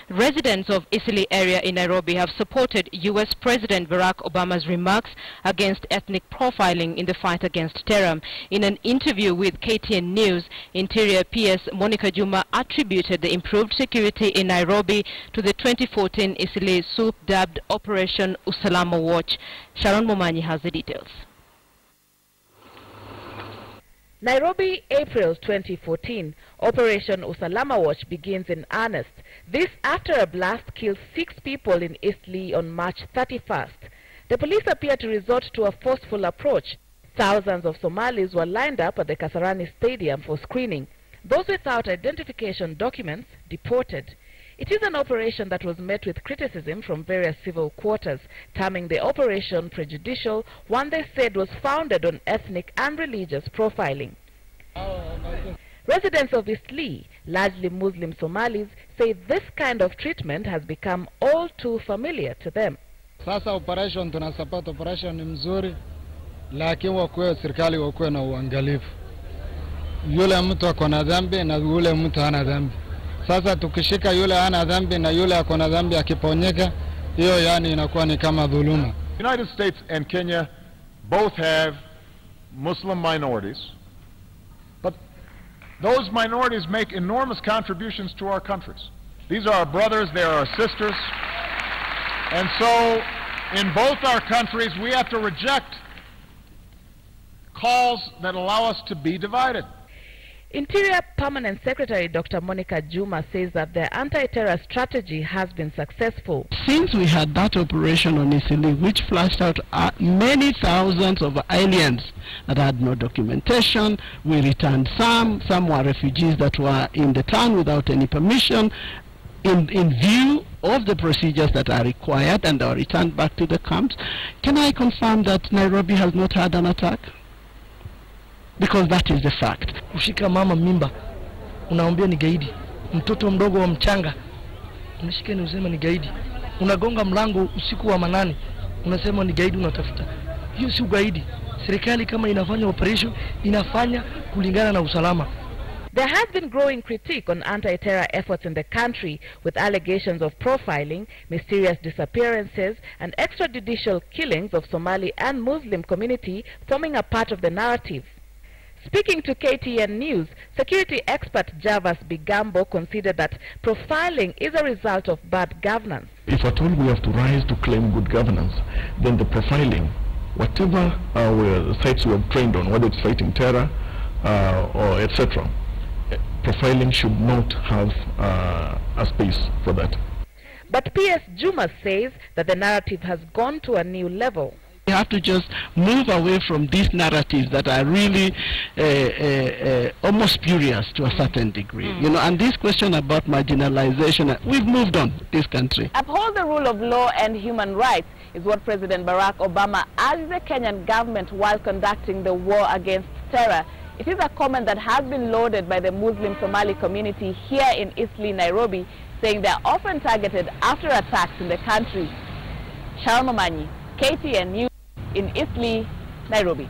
Residents of Eastleigh area in Nairobi have supported U.S. President Barack Obama's remarks against ethnic profiling in the fight against terror. In an interview with KTN News, Interior PS Monica Juma attributed the improved security in Nairobi to the 2014 Eastleigh swoop dubbed Operation Usalama Watch. Sharon Momanyi has the details. Nairobi, April 2014. Operation Usalama Watch begins in earnest. This after a blast killed 6 people in Eastleigh on March 31st. The police appear to resort to a forceful approach. Thousands of Somalis were lined up at the Kasarani Stadium for screening. Those without identification documents deported. It is an operation that was met with criticism from various civil quarters, terming the operation prejudicial, one they said was founded on ethnic and religious profiling. Residents of Eastleigh, largely Muslim Somalis, say this kind of treatment has become all too familiar to them. Sasa operation tunasupport operation ni mzuri, lakini wakwe serikali wakwe na uangalifu. Yule mtu akona dhambi na yule mtu hana dhambi. Sasa tukishika yule hana dhambi na yule akona dhambi akiponyeka, hiyo yani inakuwa ni kama dhuluma. United States and Kenya both have Muslim minorities, but those minorities make enormous contributions to our countries. These are our brothers, they are our sisters, and so in both our countries we have to reject calls that allow us to be divided. Interior Permanent Secretary Dr. Monica Juma says that their anti-terror strategy has been successful. Since we had that operation on Eastleigh, which flushed out many thousands of aliens that had no documentation, we returned some were refugees that were in the town without any permission, in view of the procedures that are required, and are returned back to the camps. Can I confirm that Nairobi has not had an attack? Because that is the fact. Kushika mama mimba, unaambia ni gaidi. Mtoto mdogo wa mchanga, unashika ni usema ni gaidi. Unagonga mlango usiku wa manane, unasema ni gaidi unatafuta. Hiyo si ugaidi. Serikali kama inafanya operation, inafanya kulingana na usalama. There has been growing critique on anti-terror efforts in the country, with allegations of profiling, mysterious disappearances, and extrajudicial killings of Somali and Muslim community forming a part of the narrative. Speaking to KTN News, security expert Javas Bigambo considered that profiling is a result of bad governance. If at all we have to rise to claim good governance, then the profiling, whatever sites we have trained on, whether it's fighting terror or etc., profiling should not have a space for that. But PS Juma says that the narrative has gone to a new level. We have to just move away from these narratives that are really almost spurious to a certain degree. You know, and this question about marginalization, we've moved on this country. Uphold the rule of law and human rights is what President Barack Obama urged the Kenyan government while conducting the war against terror. It is a comment that has been lauded by the Muslim Somali community here in Eastleigh, Nairobi, saying they are often targeted after attacks in the country. Sharon Momanyi, KTN News in Eastleigh, Nairobi.